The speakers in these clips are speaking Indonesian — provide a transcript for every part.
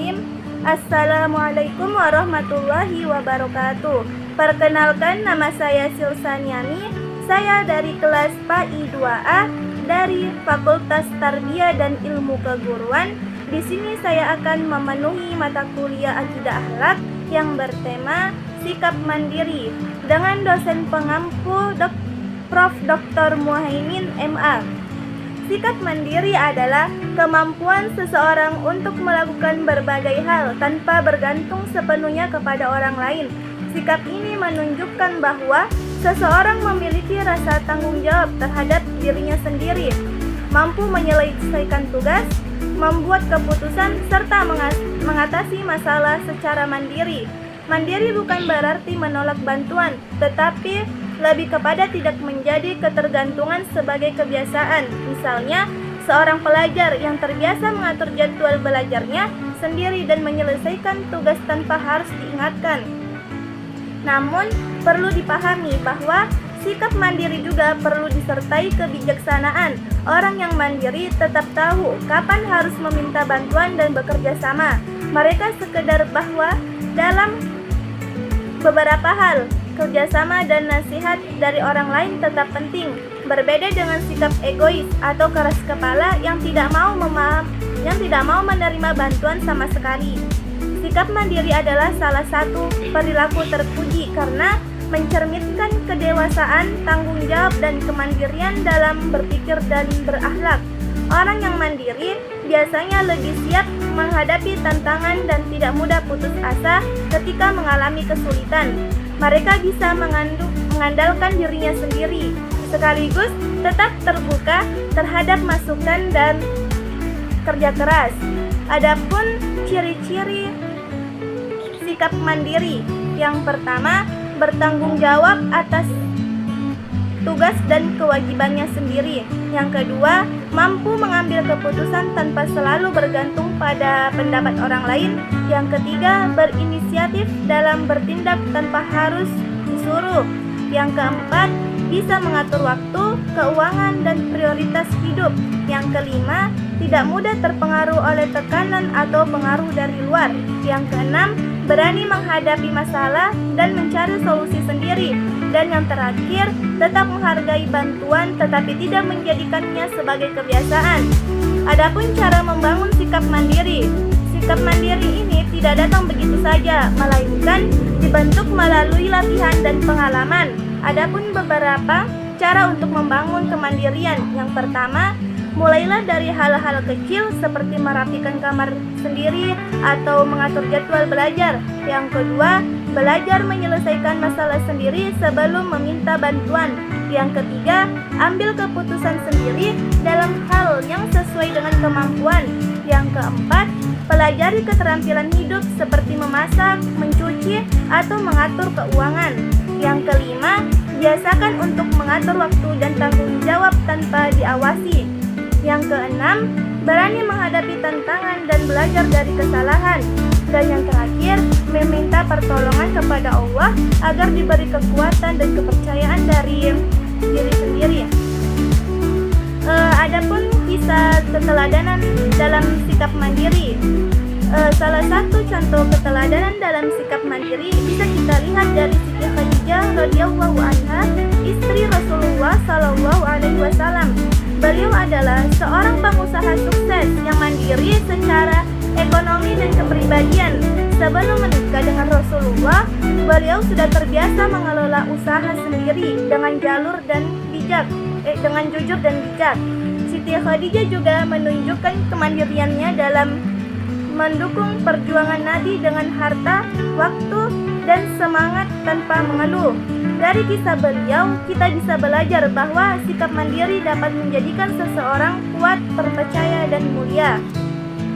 Bismillahirrahmanirrahim. Assalamualaikum warahmatullahi wabarakatuh. Perkenalkan, nama saya Silsaniani. Saya dari kelas PAI 2A dari Fakultas Tarbiyah dan Ilmu Keguruan. Di sini saya akan memenuhi mata kuliah Akidah Akhlak yang bertema sikap mandiri dengan dosen pengampu Prof. Dr. Muhaimin MA. Sikap mandiri adalah kemampuan seseorang untuk melakukan berbagai hal tanpa bergantung sepenuhnya kepada orang lain. Sikap ini menunjukkan bahwa seseorang memiliki rasa tanggung jawab terhadap dirinya sendiri, mampu menyelesaikan tugas, membuat keputusan, serta mengatasi masalah secara mandiri. Mandiri bukan berarti menolak bantuan, tetapi lebih kepada tidak menjadi ketergantungan sebagai kebiasaan. Misalnya, seorang pelajar yang terbiasa mengatur jadwal belajarnya sendiri dan menyelesaikan tugas tanpa harus diingatkan. Namun, perlu dipahami bahwa sikap mandiri juga perlu disertai kebijaksanaan. Orang yang mandiri tetap tahu kapan harus meminta bantuan dan bekerja sama. Mereka sekedar bahwa dalam beberapa hal, kerjasama dan nasihat dari orang lain tetap penting. Berbeda dengan sikap egois atau keras kepala yang tidak mau menerima bantuan sama sekali. Sikap mandiri adalah salah satu perilaku terpuji karena mencerminkan kedewasaan, tanggung jawab, dan kemandirian dalam berpikir dan berakhlak. Orang yang mandiri biasanya lebih siap menghadapi tantangan dan tidak mudah putus asa ketika mengalami kesulitan. Mereka bisa mengandalkan dirinya sendiri, sekaligus tetap terbuka terhadap masukan dan kerja keras. Adapun ciri-ciri sikap mandiri, yang pertama, bertanggung jawab atas tugas dan kewajibannya sendiri. Yang kedua, mampu mengambil keputusan tanpa selalu bergantung pada pendapat orang lain. Yang ketiga, berinisiatif dalam bertindak tanpa harus disuruh. Yang keempat, bisa mengatur waktu, keuangan, dan prioritas hidup. Yang kelima, tidak mudah terpengaruh oleh tekanan atau pengaruh dari luar. Yang keenam, berani menghadapi masalah dan mencari solusi sendiri. Dan yang terakhir, tetap menghargai bantuan tetapi tidak menjadikannya sebagai kebiasaan. Adapun cara membangun sikap mandiri. Sikap mandiri ini tidak datang begitu saja, melainkan dibentuk melalui latihan dan pengalaman. Adapun beberapa cara untuk membangun kemandirian. Yang pertama, mulailah dari hal-hal kecil seperti merapikan kamar sendiri atau mengatur jadwal belajar. Yang kedua, belajar menyelesaikan masalah sendiri sebelum meminta bantuan. Yang ketiga, ambil keputusan sendiri dalam hal yang sesuai dengan kemampuan. Yang keempat, pelajari keterampilan hidup seperti memasak, mencuci, atau mengatur keuangan. Yang kelima, biasakan untuk mengatur waktu dan tanggung jawab tanpa diawasi. Yang keenam, berani menghadapi tantangan dan belajar dari kesalahan. Dan yang terakhir, meminta pertolongan kepada Allah agar diberi kekuatan dan kepercayaan dari diri sendiri. Adapun kisah keteladanan dalam sikap mandiri. Salah satu contoh keteladanan dalam sikap mandiri bisa kita lihat dari Siti Khadijah radhiyallahu anha, istri Rasulullah sallallahu alaihi wasallam. Beliau adalah seorang pengusaha sukses yang mandiri secara ekonomi dan kepribadian. Sebelum menikah dengan Rasulullah, beliau sudah terbiasa mengelola usaha sendiri dengan jujur dan bijak. Siti Khadijah juga menunjukkan kemandiriannya dalam mendukung perjuangan Nabi dengan harta, waktu, dan semangat tanpa mengeluh. Dari kisah beliau, kita bisa belajar bahwa sikap mandiri dapat menjadikan seseorang kuat, terpercaya, dan mulia.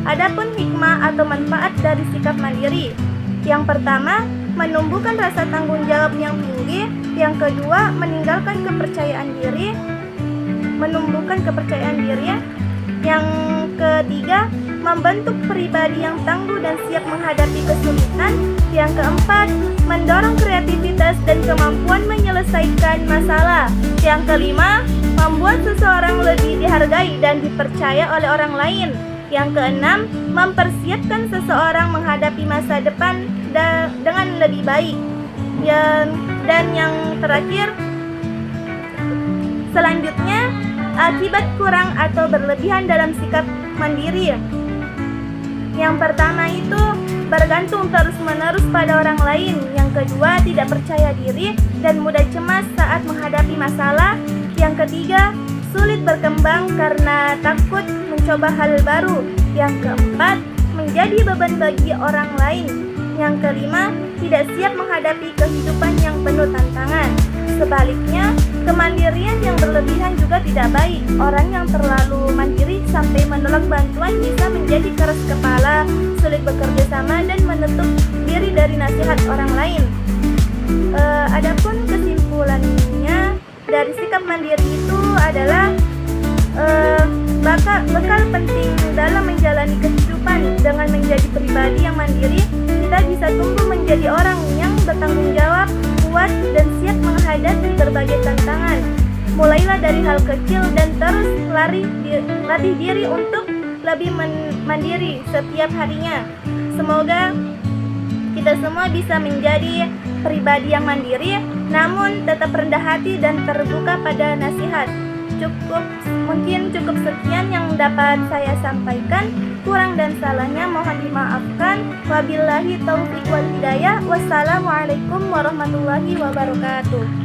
Adapun hikmah atau manfaat dari sikap mandiri. Yang pertama, menumbuhkan rasa tanggung jawab yang tinggi. Yang kedua, menumbuhkan kepercayaan diri. Yang ketiga, membentuk pribadi yang tangguh dan siap menghadapi kesulitan. Yang keempat, mendorong kreativitas dan kemampuan menyelesaikan masalah. Yang kelima, membuat seseorang lebih dihargai dan dipercaya oleh orang lain. Yang keenam, mempersiapkan seseorang menghadapi masa depan dengan lebih baik. Dan yang terakhir, selanjutnya, akibat kurang atau berlebihan dalam sikap mandiri. Yang pertama itu bergantung terus-menerus pada orang lain. Yang kedua, tidak percaya diri dan mudah cemas saat menghadapi masalah. Yang ketiga, sulit berkembang karena takut mencoba hal baru. Yang keempat, menjadi beban bagi orang lain. Yang kelima, tidak siap menghadapi kehidupan yang penuh tantangan. Sebaliknya, kemandirian yang berlebihan juga tidak baik. Orang yang terlalu mandiri sampai menolak bantuan bisa menjadi keras kepala, sulit bekerja sama, dan menutup diri dari nasihat orang lain. Adapun kesimpulannya dari sikap mandiri itu adalah bekal penting dalam menjalani kehidupan. Dengan menjadi pribadi yang mandiri, kita bisa tumbuh menjadi orang yang bertanggung jawab, kuat, dan siap menghadapi berbagai tantangan. Mulailah dari hal kecil dan terus latih diri untuk lebih mandiri setiap harinya. Semoga kita semua bisa menjadi pribadi yang mandiri, namun tetap rendah hati dan terbuka pada nasihat. Mungkin cukup sekian yang dapat saya sampaikan. Kurang dan salahnya mohon dimaafkan. Wabillahi taufiq wal hidayah. Wassalamualaikum warahmatullahi wabarakatuh.